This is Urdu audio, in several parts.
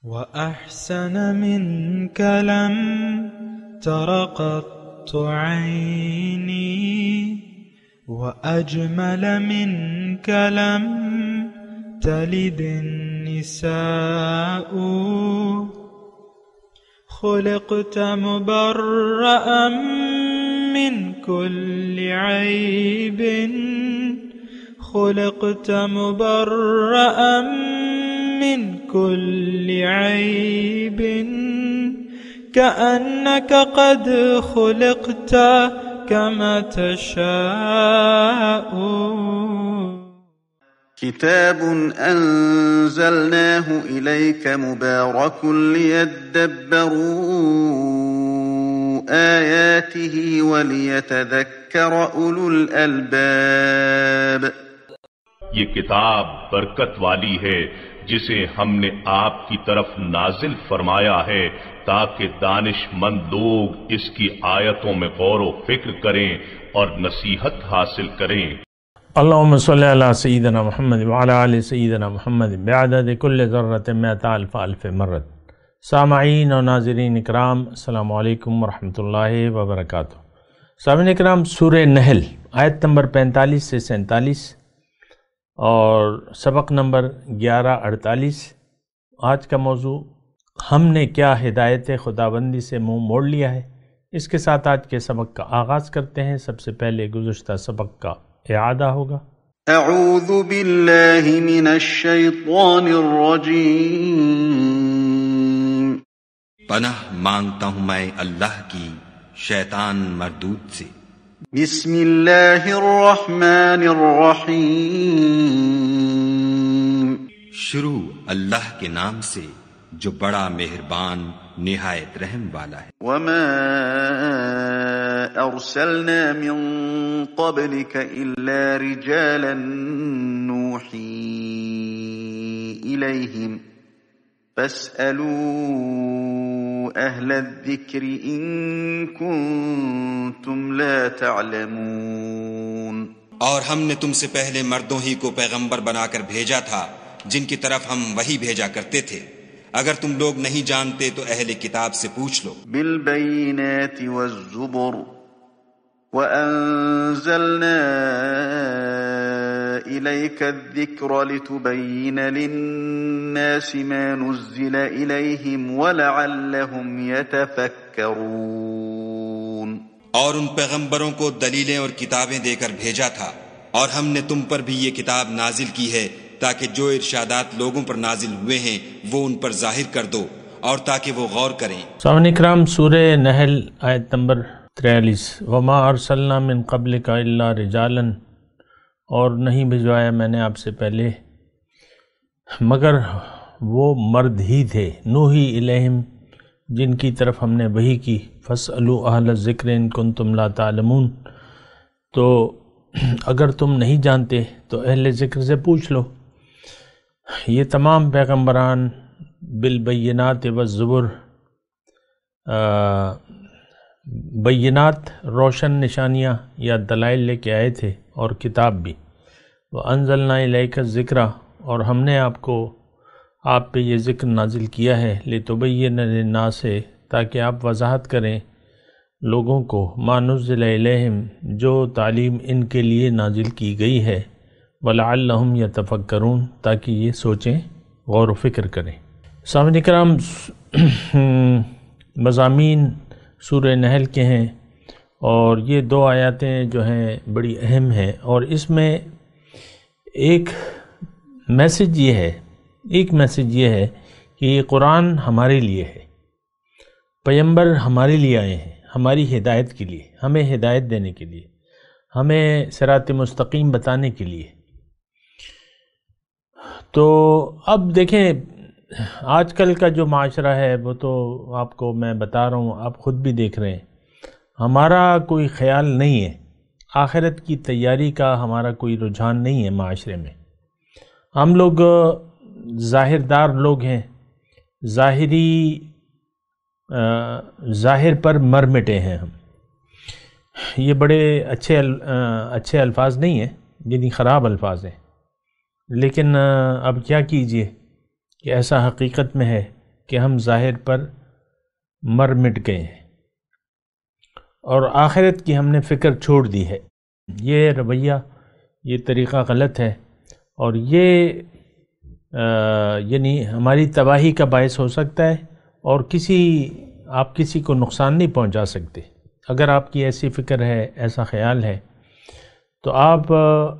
وأحسن منك لم تر قط عيني وأجمل منك لم تلد النساء خلقت مبرأ من كل عيب خلقت مبرأ من كل عيب كأنك قد خلقت كما تشاء. كتاب أنزلناه إليك مبارك ليدبروا آياته وليتذكر أولو الألباب. یہ کتاب برکت والی ہے جسے ہم نے آپ کی طرف نازل فرمایا ہے تاکہ دانش مند لوگ اس کی آیتوں میں غور و فکر کریں اور نصیحت حاصل کریں. اللہم صلی علی سیدنا محمد وعلی آل سیدنا محمد بعدد کل ذرۃ مئۃ الف الف مرت. سامعین و ناظرین اکرام، السلام علیکم ورحمۃ اللہ وبرکاتہ. سامعین اکرام، سورہ نحل آیت نمبر 45 سے 47 اور سبق نمبر 1148. آج کا موضوع ہم نے کیا ہدایت خداوندی سے منہ موڑ لیا ہے. اس کے ساتھ آج کے سبق کا آغاز کرتے ہیں. سب سے پہلے گزشتہ سبق کا اعادہ ہوگا. اعوذ باللہ من الشیطان الرجیم. پناہ مانگتا ہوں میں اللہ کی شیطان مردود سے. بسم اللہ الرحمن الرحیم. شروع اللہ کے نام سے جو بڑا مہربان نہایت رحم والا ہے. وما ارسلنا من قبلك الا رجالا نوحی الیہم فاسألوا اہل الذکر ان کنتم لا تعلمون. اور ہم نے تم سے پہلے مردوں ہی کو پیغمبر بنا کر بھیجا تھا جن کی طرف ہم وحی بھیجا کرتے تھے. اگر تم لوگ نہیں جانتے تو اہل کتاب سے پوچھ لو. بالبینات والزبر وأنزلنا إليك الذكر لتبين للناس ما نزل إليهم ولعلهم يتفكرون. اور ان پیغمبروں کو دلیلیں اور کتابیں دے کر بھیجا تھا اور ہم نے تم پر بھی یہ کتاب نازل کی ہے تاکہ جو ارشادات لوگوں پر نازل ہوئے ہیں وہ ان پر ظاہر کر دو اور تاکہ وہ غور کریں. سامعین اکرام، سورہ نحل آیت نمبر 43. وما ارسلنا من قبلک الا رجالا، اور نہیں بھجوایا میں نے آپ سے پہلے مگر وہ مرد ہی تھے. نوحی الیہم، جن کی طرف ہم نے وحی کی. فاسألوا اہل الذکر ان کنتم لا تعلمون، تو اگر تم نہیں جانتے تو اہل ذکر سے پوچھ لو. یہ تمام پیغمبران بالبینات والزبر، بینات روشن نشانیاں یا دلائل لے کے آئے تھے اور کتاب بھی. وَأَنزَلْنَا إِلَيْكَ الذِّكْرَ، اور ہم نے آپ پہ یہ ذکر نازل کیا ہے. لِتُبَيِّنَ لِلنَّاسِ، تاکہ آپ وضاحت کریں لوگوں کو. مَا نُزِّلَ إِلَيْهِمْ، جو تعلیم ان کے لیے نازل کی گئی ہے. وَلَعَلَّهُمْ يَتَفَكَّرُونَ، تاکہ یہ سوچیں، غور و فکر کریں. سامعین کرام، مضامین سورہ نحل کے ہیں اور یہ دو آیاتیں جو ہیں بڑی اہم ہیں، اور اس میں ایک میسج یہ ہے کہ یہ قرآن ہمارے لیے ہے. پیغمبر ہمارے لیے آئے ہیں، ہماری ہدایت کے لیے، ہمیں ہدایت دینے کے لیے، ہمیں صراط مستقیم بتانے کے لیے. تو اب دیکھیں، آج کل کا جو معاشرہ ہے وہ تو آپ کو میں بتا رہا ہوں، آپ خود بھی دیکھ رہے ہیں. ہمارا کوئی خیال نہیں ہے، آخرت کی تیاری کا ہمارا کوئی رجحان نہیں ہے معاشرے میں. ہم لوگ ظاہردار لوگ ہیں، ظاہر پر مر مٹے ہیں ہم. یہ بڑے اچھے الفاظ نہیں ہیں، یعنی خراب الفاظ ہیں، لیکن اب کیا کیجئے کہ ایسا حقیقت میں ہے کہ ہم ظاہر پر مر مٹ گئے ہیں اور آخرت کی ہم نے فکر چھوڑ دی ہے۔ یہ رویہ، یہ طریقہ غلط ہے، اور یہ یعنی ہماری تباہی کا باعث ہو سکتا ہے، اور آپ کسی کو نقصان نہیں پہنچا سکتے۔ اگر آپ کی ایسی فکر ہے، ایسا خیال ہے، تو آپ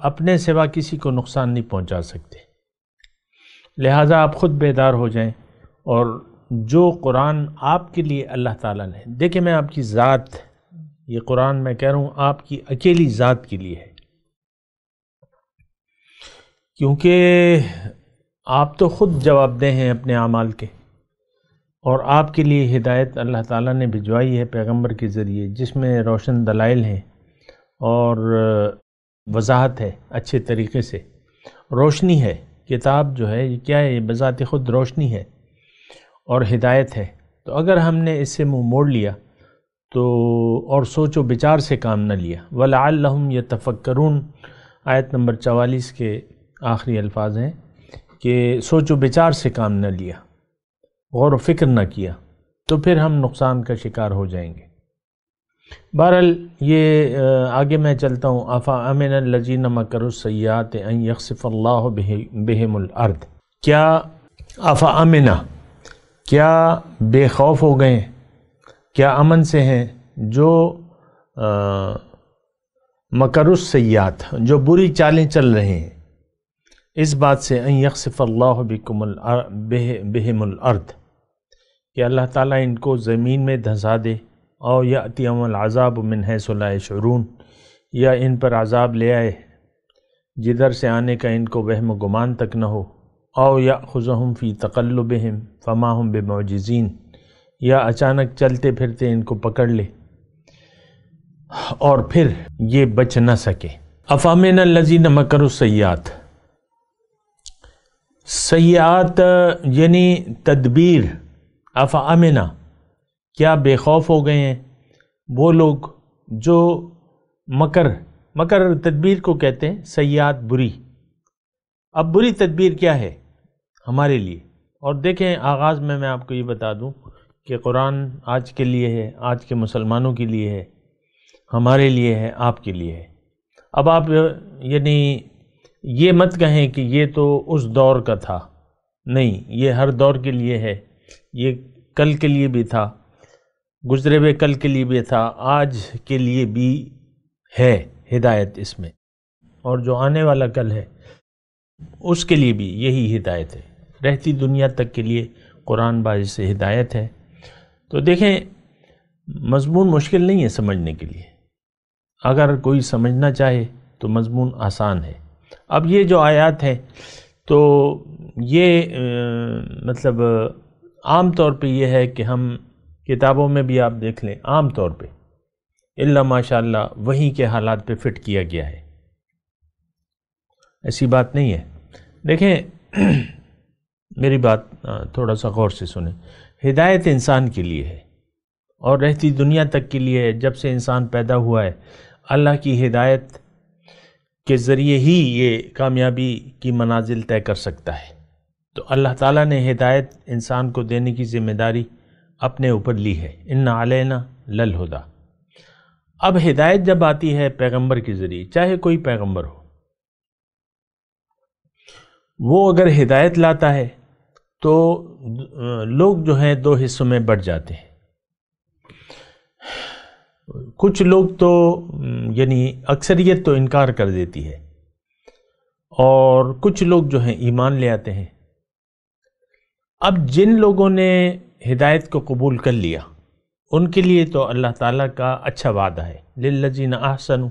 اپنے سوا کسی کو نقصان نہیں پہنچا سکتے۔ لہٰذا آپ خود بیدار ہو جائیں، اور جو قرآن آپ کے لیے اللہ تعالیٰ نے، دیکھیں میں آپ کی ذات، یہ قرآن میں کہہ رہا ہوں آپ کی اکیلی ذات کے لیے ہے، کیونکہ آپ تو خود جواب دہ ہیں اپنے اعمال کے، اور آپ کے لیے ہدایت اللہ تعالیٰ نے بھجوائی ہے پیغمبر کے ذریعے، جس میں روشن دلائل ہیں اور وضاحت ہے اچھے طریقے سے، روشنی ہے۔ کتاب جو ہے یہ کیا ہے؟ یہ بذات خود روشنی ہے اور ہدایت ہے۔ تو اگر ہم نے اس سے منہ موڑ لیا تو اور سوچ و بچار سے کام نہ لیا، وَلَعَلَّهُمْ يَتَفَكَّرُونَ، آیت نمبر 44 کے آخری الفاظ ہیں کہ سوچ و بچار سے کام نہ لیا، غور و فکر نہ کیا، تو پھر ہم نقصان کا شکار ہو جائیں گے۔ بہرحال یہ آگے میں چلتا ہوں۔ أَفَأَمِنَ الَّذِينَ مَكَرُوا السَّيِّئَاتِ أَن يَخْسِفَ اللَّهُ بِهِمُ الْأَرْضَ، کیا أَفَأَمِنَ، کیا بے خوف ہو گئے، کیا امن سے ہیں جو مکر السیئات، جو بری چالیں چل رہے ہیں اس بات سے، ان یخسف اللہ بہم الارض، کہ اللہ تعالیٰ ان کو زمین میں دھنسا دے، او یأتیہم العذاب من حیث لا یشعرون، یا ان پر عذاب لے آئے جدھر سے آنے کا ان کو وہم و گمان تک نہ ہو، او یأخذہم فی تقلبہم فما ہم بمعجزین، یا اچانک چلتے پھرتے ان کو پکڑ لے اور پھر یہ بچ نہ سکے۔ افامن الذین مکروا السیئات، سیئات یعنی تدبیر، افامنا، کیا بے خوف ہو گئے ہیں وہ لوگ جو مکر تدبیر کو کہتے ہیں، سیئات بری۔ اب بری تدبیر کیا ہے ہمارے لیے؟ اور دیکھیں آغاز میں آپ کو یہ بتا دوں کہ قرآن آج کے لیے ہے، آج کے مسلمانوں کے لیے ہے، ہمارے لیے ہے، آپ کے لیے ہے۔ اب آپ یعنی یہ مت کہیں کہ یہ تو اس دور کا تھا، نہیں، یہ ہر دور کے لیے ہے، یہ کل کے لیے بھی تھا، گزرے ہوئے کل کے لیے بھی تھا، آج کے لیے بھی ہے ہدایت اس میں، اور جو آنے والا کل ہے اس کے لیے بھی یہی ہدایت ہے، رہتی دنیا تک کے لیے قرآن باعث سے ہدایت ہے۔ تو دیکھیں مضمون مشکل نہیں ہے سمجھنے کے لیے، اگر کوئی سمجھنا چاہے تو مضمون آسان ہے۔ اب یہ جو آیات ہیں تو یہ مطلب عام طور پہ یہ ہے کہ ہم کتابوں میں بھی آپ دیکھ لیں، عام طور پہ الا ماشاءاللہ وہیں کے حالات پہ فٹ کیا گیا ہے، ایسی بات نہیں ہے۔ دیکھیں میری بات تھوڑا سا غور سے سنیں، ہدایت انسان کے لیے ہے اور رہتی دنیا تک کے لیے ہے۔ جب سے انسان پیدا ہوا ہے اللہ کی ہدایت کے ذریعے ہی یہ کامیابی کی منازل طے کر سکتا ہے۔ تو اللہ تعالیٰ نے ہدایت انسان کو دینے کی ذمہ داری اپنے اوپر لی ہے، ان علینا للہدیٰ۔ اب ہدایت جب آتی ہے پیغمبر کے ذریعے، چاہے کوئی پیغمبر ہو، وہ اگر ہدایت لاتا ہے تو لوگ جو ہیں دو حصوں میں بٹ جاتے ہیں۔ کچھ لوگ تو یعنی اکثریت تو انکار کر دیتی ہے، اور کچھ لوگ جو ہیں ایمان لے آتے ہیں۔ اب جن لوگوں نے ہدایت کو قبول کر لیا ان کے لیے تو اللہ تعالیٰ کا اچھا وعدہ ہے، للذین احسنوا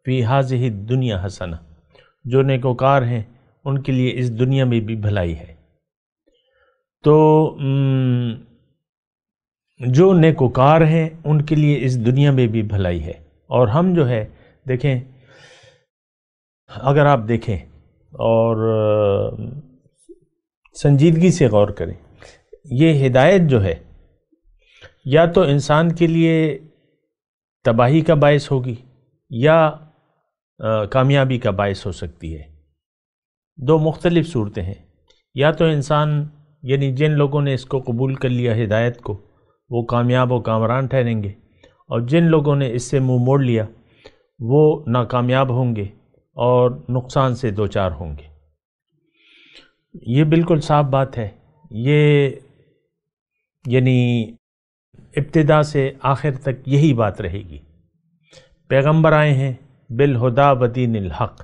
فی ہذہ الدنیا حسنہ، جو نیکوکار ہیں ان کے لیے اس دنیا میں بھی بھلائی ہے۔ تو جو نیکوکار ہیں ان کے لیے اس دنیا میں بھی بھلائی ہے، اور ہم جو ہے دیکھیں، اگر آپ دیکھیں اور سنجیدگی سے غور کریں، یہ ہدایت جو ہے یا تو انسان کے لیے تباہی کا باعث ہوگی یا کامیابی کا باعث ہو سکتی ہے۔ دو مختلف صورتیں ہیں، یا تو انسان یعنی جن لوگوں نے اس کو قبول کر لیا ہدایت کو وہ کامیاب و کامران ٹھہریں گے، اور جن لوگوں نے اس سے منہ موڑ لیا وہ ناکامیاب ہوں گے اور نقصان سے دوچار ہوں گے۔ یہ بالکل صاف بات ہے، یہ یعنی ابتدا سے آخر تک یہی بات رہے گی۔ پیغمبر آئے ہیں بالہدا و دین الحق،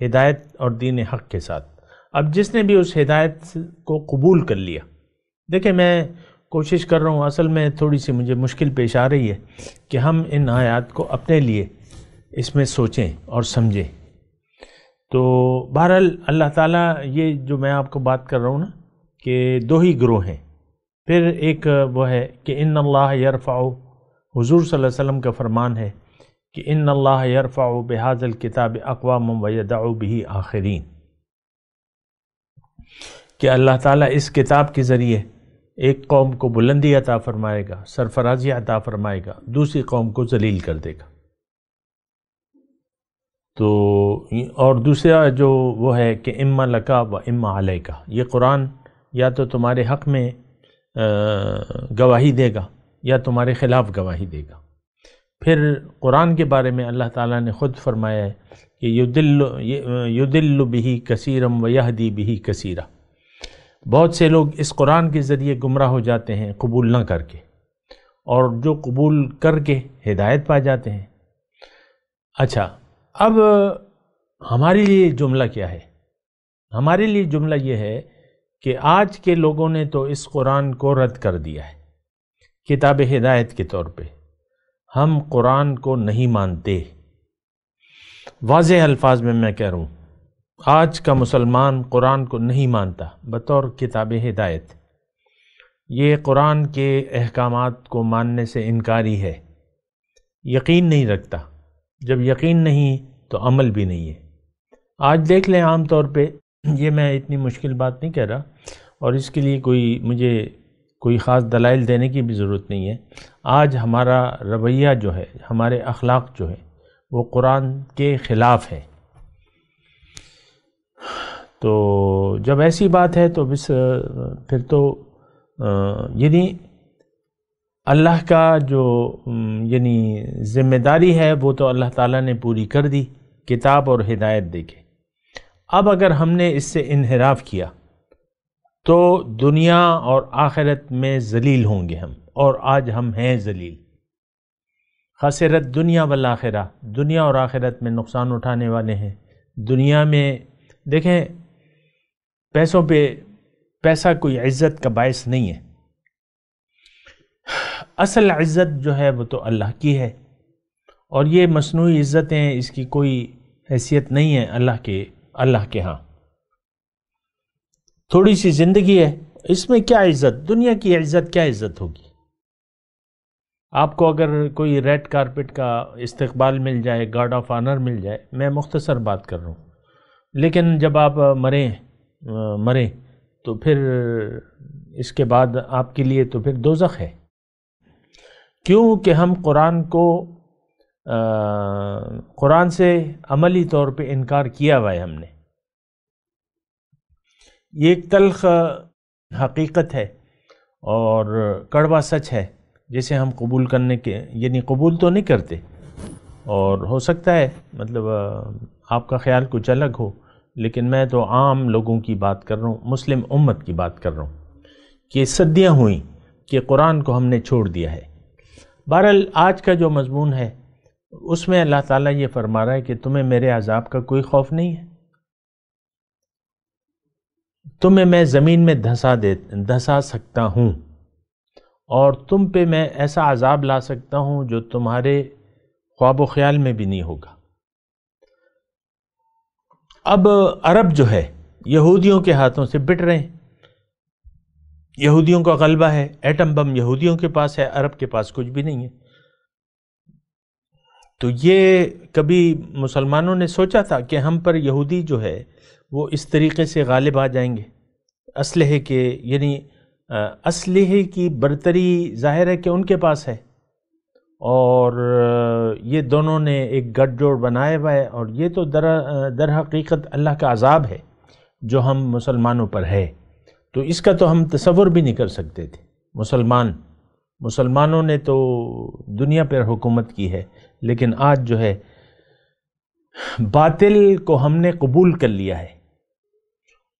ہدایت اور دین حق کے ساتھ۔ اب جس نے بھی اس ہدایت کو قبول کر لیا، دیکھیں میں کوشش کر رہا ہوں، اصل میں تھوڑی سی مجھے مشکل پیش آ رہی ہے کہ ہم ان آیات کو اپنے لیے اس میں سوچیں اور سمجھیں۔ تو بہرحال اللہ تعالیٰ، یہ جو میں آپ کو بات کر رہا ہوں نا کہ دو ہی گروہ ہیں، پھر ایک وہ ہے کہ ان اللہ یرفع، حضور صلی اللہ علیہ وسلم کا فرمان ہے کہ ان اللہ یرفع بہذا الکتاب اقوام ویدع بہ آخرین، کہ اللہ تعالیٰ اس کتاب کے ذریعے ایک قوم کو بلندی عطا فرمائے گا، سرفرازی عطا فرمائے گا، دوسری قوم کو ذلیل کر دے گا۔ تو اور دوسرا جو وہ ہے کہ اما لکا و اما علیکا، یہ قرآن یا تو تمہارے حق میں گواہی دے گا یا تمہارے خلاف گواہی دے گا۔ پھر قرآن کے بارے میں اللہ تعالیٰ نے خود فرمایا ہے کہ یدل بہ کثیرا و یہدی بہ کثیرا، بہت سے لوگ اس قرآن کے ذریعے گمراہ ہو جاتے ہیں قبول نہ کر کے، اور جو قبول کر کے ہدایت پا جاتے ہیں۔ اچھا، اب ہمارے لیے جملہ کیا ہے؟ ہمارے لیے جملہ یہ ہے کہ آج کے لوگوں نے تو اس قرآن کو رد کر دیا ہے کتاب ہدایت کے طور پہ۔ ہم قرآن کو نہیں مانتے، واضح الفاظ میں کہہ رہا ہوں، آج کا مسلمان قرآن کو نہیں مانتا بطور کتاب ہدایت۔ یہ قرآن کے احکامات کو ماننے سے انکاری ہے، یقین نہیں رکھتا۔ جب یقین نہیں تو عمل بھی نہیں ہے۔ آج دیکھ لیں، عام طور پہ یہ میں اتنی مشکل بات نہیں کہہ رہا، اور اس کے لیے مجھے کوئی خاص دلائل دینے کی بھی ضرورت نہیں ہے۔ آج ہمارا رویہ جو ہے، ہمارے اخلاق جو ہے، وہ قرآن کے خلاف ہے۔ تو جب ایسی بات ہے تو بس پھر تو یعنی اللہ کا جو یعنی ذمہ داری ہے وہ تو اللہ تعالیٰ نے پوری کر دی، کتاب اور ہدایت دے کے۔ اب اگر ہم نے اس سے انحراف کیا تو دنیا اور آخرت میں ذلیل ہوں گے ہم، اور آج ہم ہیں ذلیل۔ خسرت دنیا والآخرہ، دنیا اور آخرت میں نقصان اٹھانے والے ہیں۔ دنیا میں دیکھیں، پیسوں پہ پیسہ کوئی عزت کا باعث نہیں ہے، اصل عزت جو ہے وہ تو اللہ کی ہے، اور یہ مصنوعی عزتیں، اس کی کوئی حیثیت نہیں ہے اللہ کے ہاں۔ تھوڑی سی زندگی ہے، اس میں کیا عزت؟ دنیا کی عزت کیا عزت ہوگی؟ آپ کو اگر کوئی ریڈ کارپٹ کا استقبال مل جائے، گارڈ آف آنر مل جائے، میں مختصر بات کر رہا ہوں، لیکن جب آپ مریں تو پھر اس کے بعد آپ کے لیے تو پھر دوزخ ہے۔ کیوں کہ ہم قرآن سے عملی طور پہ انکار کیا ہوا ہے ہم نے۔ یہ ایک تلخ حقیقت ہے اور کڑوا سچ ہے جسے ہم قبول کرنے کے یعنی قبول تو نہیں کرتے، اور ہو سکتا ہے مطلب آپ کا خیال کچھ الگ ہو، لیکن میں تو عام لوگوں کی بات کر رہا ہوں، مسلم امت کی بات کر رہا ہوں کہ صدیاں ہوئیں کہ قرآن کو ہم نے چھوڑ دیا ہے۔ بہرحال آج کا جو مضمون ہے اس میں اللہ تعالیٰ یہ فرما رہا ہے کہ تمہیں میرے عذاب کا کوئی خوف نہیں ہے، تمہیں میں زمین میں دھسا سکتا ہوں، اور تم پہ میں ایسا عذاب لا سکتا ہوں جو تمہارے خواب و خیال میں بھی نہیں ہوگا۔ اب عرب جو ہے یہودیوں کے ہاتھوں سے بٹ رہے ہیں، یہودیوں کا غلبہ ہے، ایٹم بم یہودیوں کے پاس ہے، عرب کے پاس کچھ بھی نہیں ہے۔ تو یہ کبھی مسلمانوں نے سوچا تھا کہ ہم پر یہودی جو ہے وہ اس طریقے سے غالب آ جائیں گے؟ اسلحے کے یعنی اسلحے کی برتری ظاہر ہے کہ ان کے پاس ہے، اور یہ دونوں نے ایک گٹھ جوڑ بنایا ہوا ہے، اور یہ تو در حقیقت اللہ کا عذاب ہے جو ہم مسلمانوں پر ہے۔ تو اس کا تو ہم تصور بھی نہیں کر سکتے تھے۔ مسلمانوں نے تو دنیا پر حکومت کی ہے، لیکن آج جو ہے باطل کو ہم نے قبول کر لیا ہے،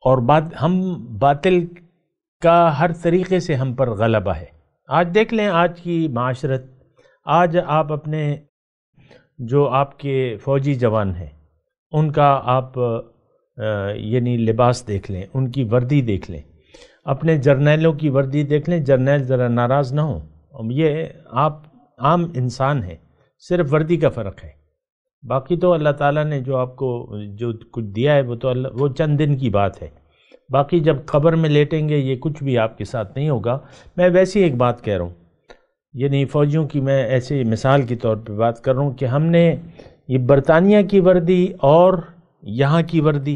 اور ہم باطل کا ہر طریقے سے ہم پر غلبہ ہے۔ آج دیکھ لیں آج کی معاشرت، آج آپ اپنے جو آپ کے فوجی جوان ہیں ان کا آپ یعنی لباس دیکھ لیں، ان کی وردی دیکھ لیں، اپنے جرنیلوں کی وردی دیکھ لیں، جرنیل ذرا ناراض نہ ہوں، یہ آپ عام انسان ہیں، صرف وردی کا فرق ہے، باقی تو اللہ تعالیٰ نے جو آپ کو جو کچھ دیا ہے وہ چند دن کی بات ہے، باقی جب قبر میں لیٹیں گے یہ کچھ بھی آپ کے ساتھ نہیں ہوگا۔ میں ویسی ایک بات کہہ رہا ہوں، یعنی فوجیوں کی میں ایسے مثال کے طور پہ بات کر رہا ہوں کہ ہم نے یہ برطانیہ کی وردی اور یہاں کی وردی،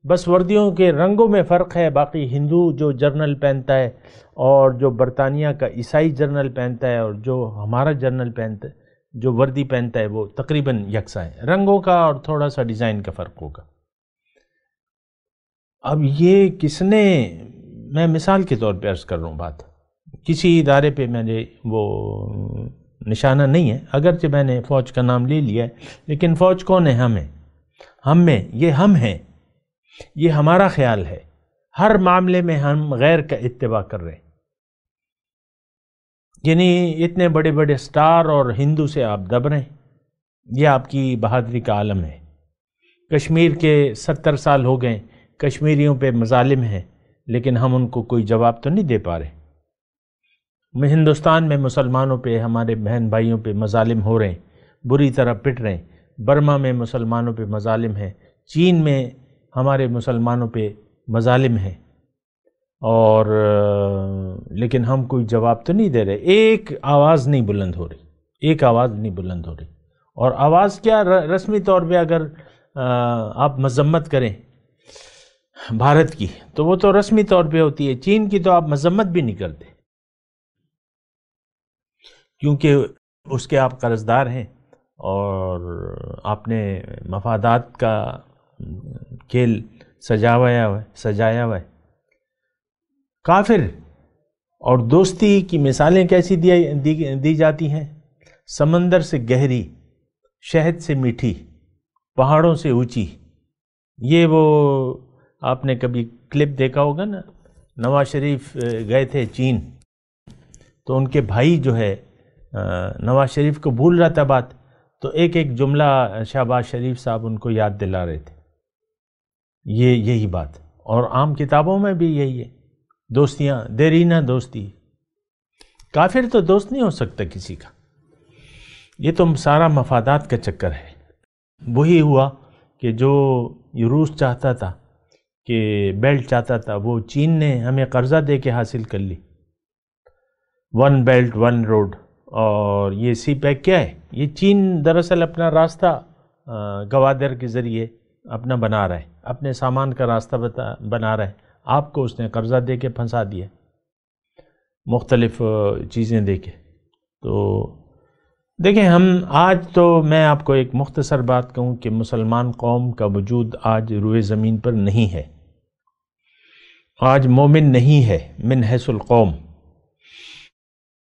بس وردیوں کے رنگوں میں فرق ہے، باقی ہندو جو جرنل پہنتا ہے اور جو برطانیہ کا عیسائی جرنل پہنتا ہے اور جو ہمارا جرنل پہنتا ہے، جو وردی پہنتا ہے، وہ تقریباً یکساں ہے، رنگوں کا اور تھوڑا سا ڈیزائن کا فرق ہوگا۔ اب یہ کس نے، میں مثال کے طور پہ عرض کر رہا ہوں بات، کسی ادارے پہ میں نے وہ نشانہ نہیں ہے، اگرچہ میں نے فوج کا نام لے لیا ہے، لیکن فوج کون ہے؟ ہم میں یہ ہم ہیں، یہ ہمارا خیال ہے، ہر معاملے میں ہم غیر کا اتباع کر رہے ہیں، یعنی اتنے بڑے بڑے سٹار اور ہندو سے آپ دب رہے ہیں، یہ آپ کی بہادری کا عالم ہے۔ کشمیر کے 70 سال ہو گئے، کشمیریوں پہ مظالم ہیں، لیکن ہم ان کو کوئی جواب تو نہیں دے پا رہے۔ ہندوستان میں مسلمانوں پہ، ہمارے بہن بھائیوں پہ مظالم ہو رہے ہیں، بری طرح پٹ رہے ہیں، برما میں مسلمانوں پہ مظالم ہیں، چین میں ہمارے مسلمانوں پہ مظالم ہیں، اور لیکن ہم کوئی جواب تو نہیں دے رہے، ایک آواز نہیں بلند ہو رہی، اور آواز کیا، رسمی طور پہ اگر آپ مذمت کریں بھارت کی تو وہ تو رسمی طور پہ ہوتی ہے، چین کی تو آپ مذمت بھی نہیں کرتے کیونکہ اس کے آپ قرضدار ہیں اور آپ نے مفادات کا کھیل سجایا ہوا ہے۔ کافر اور دوستی کی مثالیں کیسی دی جاتی ہیں؟ سمندر سے گہری، شہد سے میٹھی، پہاڑوں سے اونچی۔ یہ وہ آپ نے کبھی کلپ دیکھا ہوگا نا، نواز شریف گئے تھے چین، تو ان کے بھائی جو ہے نواز شریف کو بھول رہا تھا بات، تو ایک ایک جملہ شہباز شریف صاحب ان کو یاد دلا رہے تھے، یہی بات، اور عام کتابوں میں بھی یہی ہے، دوستیاں دیرینہ دوستی۔ کافر تو دوست نہیں ہو سکتا کسی کا، یہ تو سارا مفادات کا چکر ہے۔ وہی ہوا کہ جو روس چاہتا تھا، کہ بیلٹ چاہتا تھا، وہ چین نے ہمیں قرضہ دے کے حاصل کر لی، 1 بیلٹ 1 روڈ۔ اور یہ سی پیک کیا ہے؟ یہ چین دراصل اپنا راستہ گوادر کے ذریعے اپنا بنا رہا ہے، اپنے سامان کا راستہ بنا رہا ہے، آپ کو اس نے قرضہ دے کے پھنسا دیا، مختلف چیزیں دے کے۔ تو دیکھیں، ہم آج تو میں آپ کو ایک مختصر بات کہوں کہ مسلمان قوم کا وجود آج روئے زمین پر نہیں ہے، آج مومن نہیں ہے من حیث القوم۔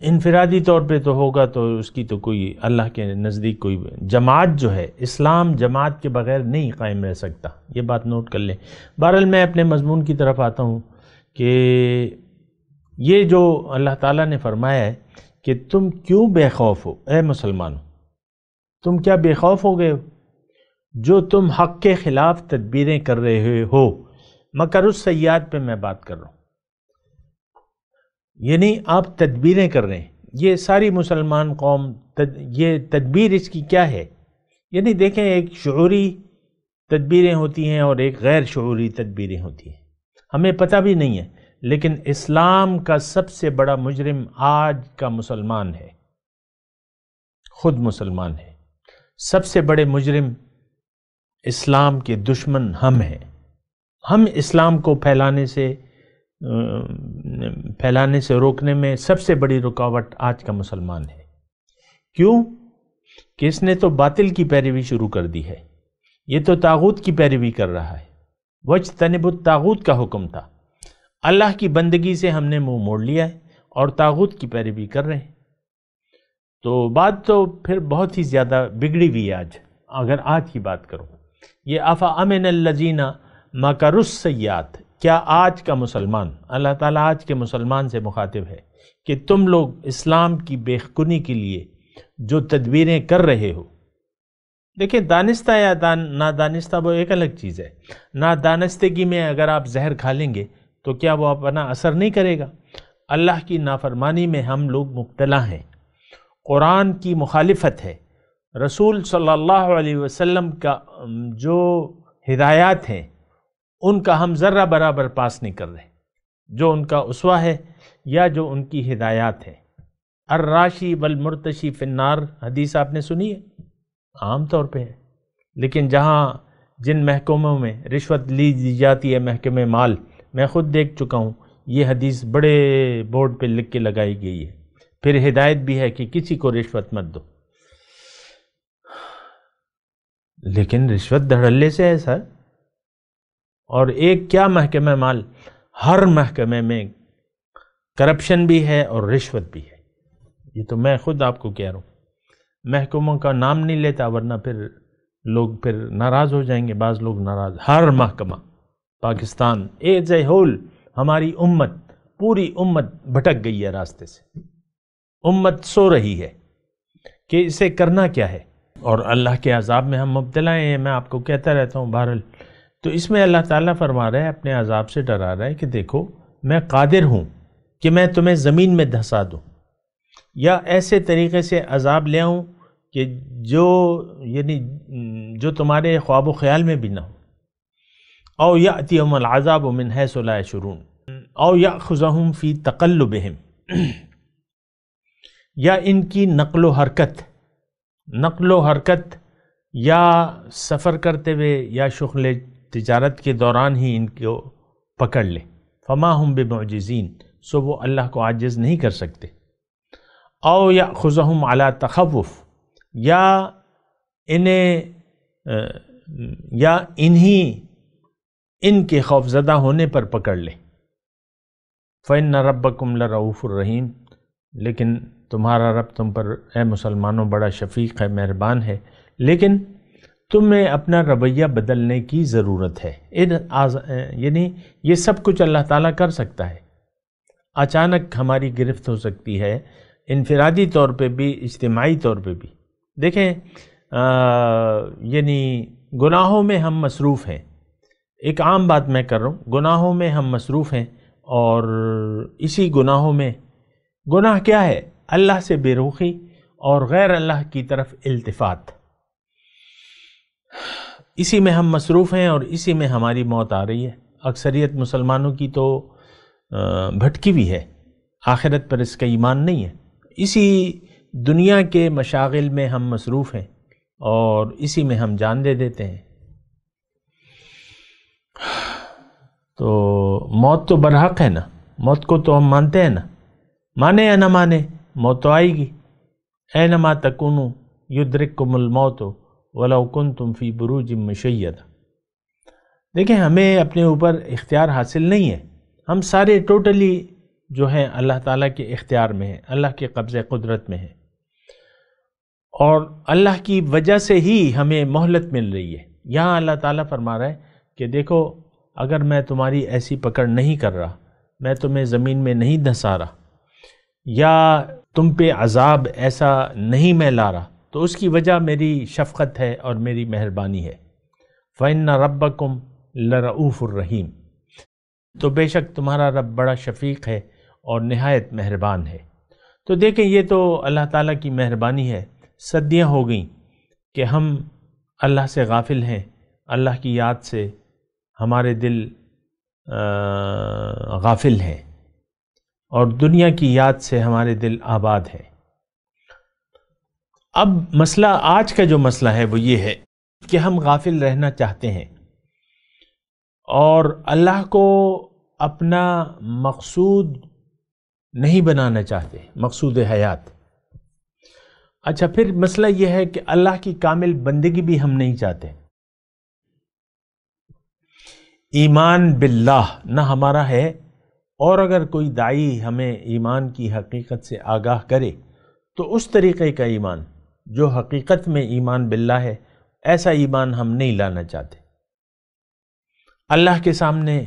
انفرادی طور پہ تو ہوگا تو اس کی تو کوئی اللہ کے نزدیک کوئی جماعت جو ہے، اسلام جماعت کے بغیر نہیں قائم رہ سکتا، یہ بات نوٹ کر لیں۔ بہرحال میں اپنے مضمون کی طرف آتا ہوں کہ یہ جو اللہ تعالیٰ نے فرمایا ہے کہ تم کیوں بے خوف ہو اے مسلمانوں، تم کیا بے خوف ہو گئے ہو جو تم حق کے خلاف تدبیریں کر رہے ہو؟ مکر السیئات پہ میں بات کر رہا ہوں، یعنی آپ تدبیریں کر رہے ہیں، یہ ساری مسلمان قوم یہ تدبیر اس کی کیا ہے؟ یعنی دیکھیں، ایک شعوری تدبیریں ہوتی ہیں اور ایک غیر شعوری تدبیریں ہوتی ہیں، ہمیں پتہ بھی نہیں ہے، لیکن اسلام کا سب سے بڑا مجرم آج کا مسلمان ہے، خود مسلمان ہے۔ سب سے بڑے مجرم اسلام کے دشمن ہم ہیں، ہم اسلام کو پھیلانے سے روکنے میں سب سے بڑی رکاوٹ آج کا مسلمان ہے۔ کیوں؟ کہ اس نے تو باطل کی پیروی شروع کر دی ہے، یہ تو طاغوت کی پیروی کر رہا ہے، وَاجْتَنِبُوا الطاغوت کا حکم تھا، اللہ کی بندگی سے ہم نے منہ موڑ لیا ہے اور طاغوت کی پیروی کر رہے ہیں۔ تو بات تو پھر بہت ہی زیادہ بگڑی ہوئی ہے آج، اگر آج کی بات کروں۔ یہ افامن الذین مکروا السیئات، کیا آج کا مسلمان، اللہ تعالیٰ آج کے مسلمان سے مخاطب ہے کہ تم لوگ اسلام کی بےخونی کے لیے جو تدبیریں کر رہے ہو، دیکھیں دانستہ یا نادانستہ وہ ایک الگ چیز ہے۔ نادانستگی میں اگر آپ زہر کھا لیں گے تو کیا وہ اپنا اثر نہیں کرے گا؟ اللہ کی نافرمانی میں ہم لوگ مبتلا ہیں، قرآن کی مخالفت ہے، رسول صلی اللہ علیہ وسلم کا جو ہدایات ہیں ان کا ہم ذرہ برابر پاس نہیں کر رہے، جو ان کا اسوہ ہے یا جو ان کی ہدایات ہے۔ الراشی والمرتشی فی النار حدیث آپ نے سنی ہے، عام طور پہ ہے، لیکن جہاں جن محکموں میں رشوت لی دی جاتی ہے، محکمہ مال، میں خود دیکھ چکا ہوں، یہ حدیث بڑے بورڈ پہ لکھ کے لگائی گئی ہے، پھر ہدایت بھی ہے کہ کسی کو رشوت مت دو۔ لیکن رشوت دھڑلے سے ہے سر، اور ایک کیا محکمہ مال، ہر محکمے میں کرپشن بھی ہے اور رشوت بھی ہے، یہ تو میں خود آپ کو کہہ رہا ہوں۔ محکموں کا نام نہیں لیتا ورنہ پھر لوگ پھر ناراض ہو جائیں گے، بعض لوگ ناراض۔ ہر محکمہ پاکستان ایز اے ہول، ہماری امت، پوری امت بھٹک گئی ہے راستے سے، امت سو رہی ہے کہ اسے کرنا کیا ہے، اور اللہ کے عذاب میں ہم مبتلا ہیں، میں آپ کو کہتا رہتا ہوں بہرحال۔ تو اس میں اللہ تعالیٰ فرما رہا ہے، اپنے عذاب سے ڈرا رہا ہے کہ دیکھو میں قادر ہوں کہ میں تمہیں زمین میں دھسا دوں، یا ایسے طریقے سے عذاب لے آؤں کہ جو تمہارے خواب و خیال میں بھی نہ ہو، او یأتیہم العذاب من حیث لا یشعرون او یأخذہم فی تقلبہم، یا ان کی نقل و حرکت یا سفر کرتے ہوئے یا شغل تجارت کے دوران ہی ان کو پکڑ لے، فما ہم بمعجزین، سو وہ اللہ کو عاجز نہیں کر سکتے، او یأخذہم علی تخوف، یا ان کے خوفزدہ ہونے پر پکڑ لے۔ فإن ربکم لرؤوف الرحیم، لیکن تمہارا رب تم پر اے مسلمانوں بڑا شفیق ہے، مہربان ہے، لیکن تمہیں اپنا رویہ بدلنے کی ضرورت ہے۔ یعنی یہ سب کچھ اللہ تعالیٰ کر سکتا ہے، اچانک ہماری گرفت ہو سکتی ہے، انفرادی طور پہ بھی اجتماعی طور پہ بھی۔ دیکھیں یعنی گناہوں میں ہم مصروف ہیں، ایک عام بات میں کر رہا ہوں، گناہوں میں ہم مصروف ہیں، اور اسی گناہوں میں، گناہ کیا ہے؟ اللہ سے بے رخی اور غیر اللہ کی طرف التفات، اسی میں ہم مصروف ہیں اور اسی میں ہماری موت آ رہی ہے۔ اکثریت مسلمانوں کی تو بھٹکی ہوئی ہے، آخرت پر اس کا ایمان نہیں ہے، اسی دنیا کے مشاغل میں ہم مصروف ہیں اور اسی میں ہم جان دے دیتے ہیں۔ تو موت تو برحق ہے نا، موت کو تو ہم مانتے ہیں نا، مانے یا نہ مانے موت تو آئے گی۔ اینما تکونوا یدرککم الموت ولو کنتم فی بروج مشیدہ۔ دیکھیں ہمیں اپنے اوپر اختیار حاصل نہیں ہے، ہم سارے ٹوٹلی جو ہیں اللہ تعالیٰ کے اختیار میں ہیں، اللہ کے قبضے قدرت میں ہیں، اور اللہ کی وجہ سے ہی ہمیں مہلت مل رہی ہے۔ یہاں اللہ تعالیٰ فرما رہا ہے کہ دیکھو اگر میں تمہاری ایسی پکڑ نہیں کر رہا، میں تمہیں زمین میں نہیں دھسا رہا، یا تم پہ عذاب ایسا نہیں میں لا رہا، تو اس کی وجہ میری شفقت ہے اور میری مہربانی ہے۔ فَإِنَّ رَبَّكُمْ لَرَؤُوفُ الرَّحِيمُ، تو بے شک تمہارا رب بڑا شفیق ہے اور نہایت مہربان ہے۔ تو دیکھیں یہ تو اللہ تعالیٰ کی مہربانی ہے۔ صدیاں ہو گئیں کہ ہم اللہ سے غافل ہیں، اللہ کی یاد سے ہمارے دل غافل ہیں، اور دنیا کی یاد سے ہمارے دل آباد ہیں۔ اب مسئلہ، آج کا جو مسئلہ ہے وہ یہ ہے کہ ہم غافل رہنا چاہتے ہیں اور اللہ کو اپنا مقصود نہیں بنانا چاہتے، مقصود حیات۔ اچھا، پھر مسئلہ یہ ہے کہ اللہ کی کامل بندگی بھی ہم نہیں چاہتے، ایمان باللہ نہ ہمارا ہے اور اگر کوئی داعی ہمیں ایمان کی حقیقت سے آگاہ کرے تو اس طریقے کا ایمان جو حقیقت میں ایمان باللہ ہے، ایسا ایمان ہم نہیں لانا چاہتے۔ اللہ کے سامنے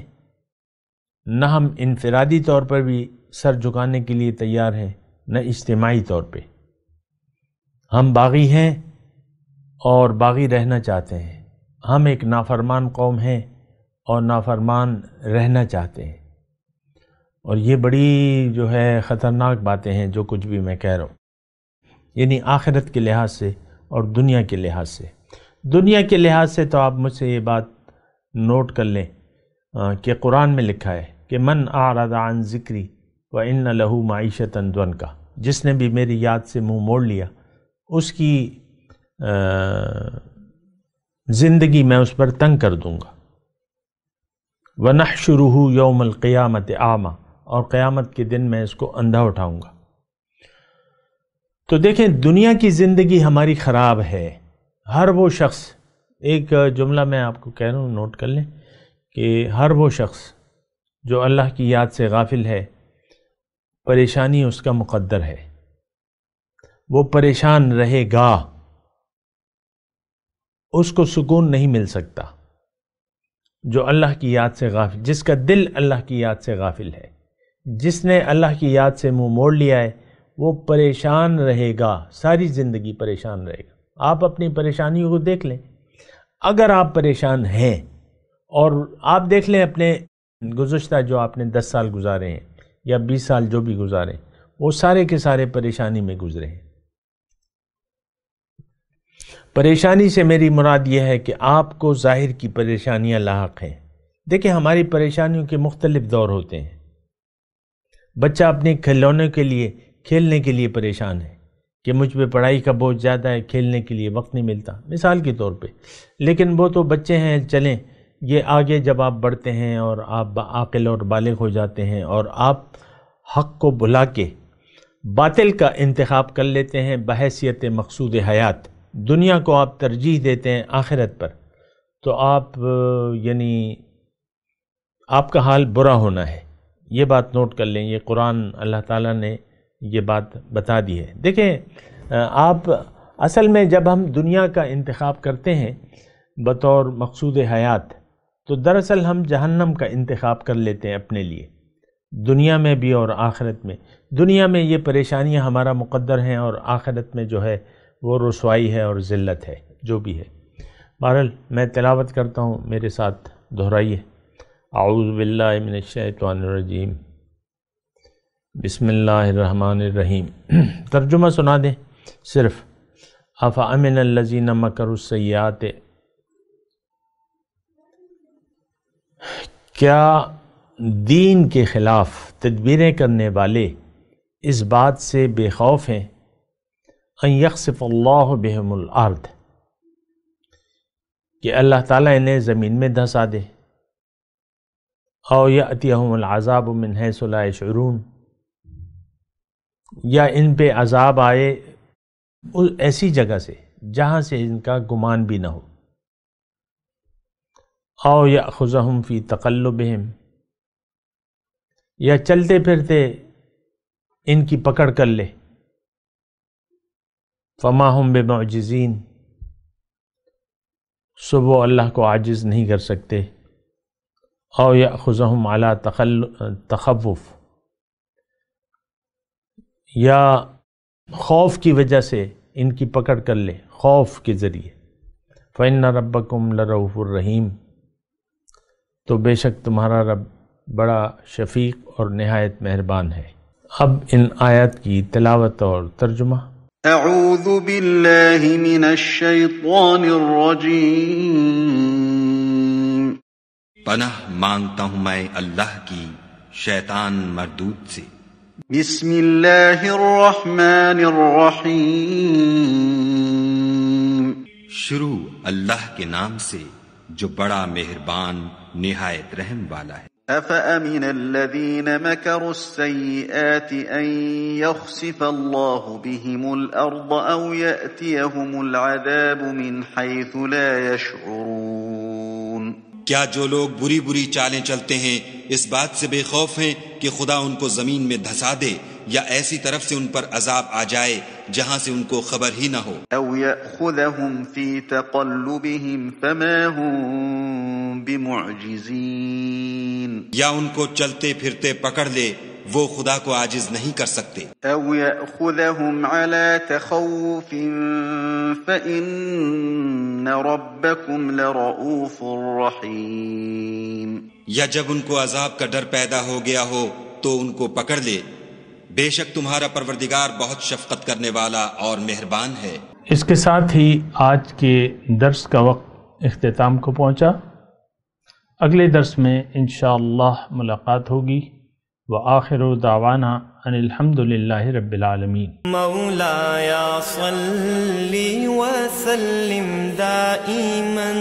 نہ ہم انفرادی طور پر بھی سر جھکانے کے لیے تیار ہیں، نہ اجتماعی طور پہ۔ ہم باغی ہیں اور باغی رہنا چاہتے ہیں۔ ہم ایک نافرمان قوم ہیں اور نافرمان رہنا چاہتے ہیں۔ اور یہ بڑی جو ہے خطرناک باتیں ہیں جو کچھ بھی میں کہہ رہا ہوں، یعنی آخرت کے لحاظ سے اور دنیا کے لحاظ سے۔ دنیا کے لحاظ سے تو آپ مجھ سے یہ بات نوٹ کر لیں کہ قرآن میں لکھا ہے کہ من اعرض عن ذکری وان لہ معیشۃ ضنکا، جس نے بھی میری یاد سے منہ موڑ لیا اس کی زندگی میں اس پر تنگ کر دوں گا۔ وَنَحْشُرُهُ يَوْمَ الْقِيَامَةِ أَعْمَى، اور قیامت کے دن میں اس کو اندھا اٹھاؤں گا۔ تو دیکھیں دنیا کی زندگی ہماری خراب ہے۔ ہر وہ شخص، ایک جملہ میں آپ کو کہہ رہا ہوں نوٹ کر لیں کہ ہر وہ شخص جو اللہ کی یاد سے غافل ہے پریشانی اس کا مقدر ہے، وہ پریشان رہے گا، اس کو سکون نہیں مل سکتا۔ جو اللہ کی یاد سے غافل، جس کا دل اللہ کی یاد سے غافل ہے، جس نے اللہ کی یاد سے منہ موڑ لیا ہے، وہ پریشان رہے گا، ساری زندگی پریشان رہے گا۔ آپ اپنی پریشانیوں کو دیکھ لیں، اگر آپ پریشان ہیں، اور آپ دیکھ لیں اپنے گزشتہ جو آپ نے 10 سال گزارے ہیں یا 20 سال جو بھی گزارے ہیں، وہ سارے کے سارے پریشانی میں گزرے ہیں۔ پریشانی سے میری مراد یہ ہے کہ آپ کو ظاہر کی پریشانیاں لاحق ہیں۔ دیکھیں ہماری پریشانیوں کے مختلف دور ہوتے ہیں۔ بچہ اپنے کھلونے کے لیے، کھیلنے کے لیے پریشان ہے کہ مجھ پہ پڑھائی کا بوجھ زیادہ ہے، کھیلنے کے لیے وقت نہیں ملتا، مثال کے طور پہ۔ لیکن وہ تو بچے ہیں، چلیں، یہ آگے جب آپ بڑھتے ہیں اور آپ عاقل اور بالغ ہو جاتے ہیں اور آپ حق کو بھلا کے باطل کا انتخاب کر لیتے ہیں بحیثیت مقصود حیات، دنیا کو آپ ترجیح دیتے ہیں آخرت پر، تو آپ یعنی آپ کا حال برا ہونا ہے۔ یہ بات نوٹ کر لیں، یہ قرآن اللہ تعالیٰ نے یہ بات بتا دی ہے۔ دیکھیں آپ اصل میں جب ہم دنیا کا انتخاب کرتے ہیں بطور مقصود حیات، تو دراصل ہم جہنم کا انتخاب کر لیتے ہیں اپنے لیے، دنیا میں بھی اور آخرت میں۔ دنیا میں یہ پریشانیاں ہمارا مقدر ہیں اور آخرت میں جو ہے وہ رسوائی ہے اور ذلت ہے، جو بھی ہے۔ بہرحال میں تلاوت کرتا ہوں، میرے ساتھ دہرائیے۔ اعوذ باللہ من الشیطان الرجیم، بسم اللہ الرحمن الرحیم۔ ترجمہ سنا دیں صرف۔ افامن الذین مکروا السیئات، کیا دین کے خلاف تدبیریں کرنے والے اس بات سے بے خوف ہیں ان یخسف اللہ بہم الارض، کہ اللہ تعالیٰ انہیں زمین میں دھسا دے، او یأتیہم العذاب من حیث لا یشعرون، یا ان پہ عذاب آئے ایسی جگہ سے جہاں سے ان کا گمان بھی نہ ہو، او یأخذہم فی تقلبہم، یا چلتے پھرتے ان کی پکڑ کر لے، فما ہم بمعجزین، سو وہ اللہ کو عاجز نہیں کر سکتے، او یأخذہم علی تخوف، یا خوف کی وجہ سے ان کی پکڑ کر لے، خوف کے ذریعے۔ فإن ربکم لرؤوف الرحیم، تو بے شک تمہارا رب بڑا شفیق اور نہایت مہربان ہے۔ اب ان آیات کی تلاوت اور ترجمہ۔ اعوذ باللہ من الشیطان الرجیم، پناہ مانگتا ہوں میں اللہ کی شیطان مردود سے۔ بسم اللہ الرحمن الرحیم، شروع اللہ کے نام سے جو بڑا مہربان نہایت رحم والا ہے۔ افأمن الذین مکروا السیئات ان یخسف اللہ بهم الارض او یأتیہم العذاب من حیث لا یشعرون، کیا جو لوگ بری بری چالیں چلتے ہیں اس بات سے بے خوف ہیں کہ خدا ان کو زمین میں دھسا دے یا ایسی طرف سے ان پر عذاب آ جائے جہاں سے ان کو خبر ہی نہ ہو؟ أو يأخذهم في تقلبهم فما هم بمعجزين یا ان کو چلتے پھرتے پکڑ لے وہ خدا کو عاجز نہیں کر سکتے۔ أو يأخذهم على تخوف فإن ربكم لرؤوف رحيم یا جب ان کو عذاب کا ڈر پیدا ہو گیا ہو تو ان کو پکڑ لے، بے شک تمہارا پروردگار بہت شفقت کرنے والا اور مہربان ہے۔ اس کے ساتھ ہی آج کے درس کا وقت اختتام کو پہنچا۔ اگلے درس میں انشاءاللہ ملاقات ہوگی۔ وآخر دعوانا ان الحمد للہ رب العالمین۔ مولاي صل وسلم دائما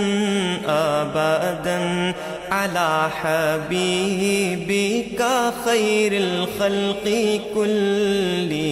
ابدا على حبيبك خير الخلق كلهم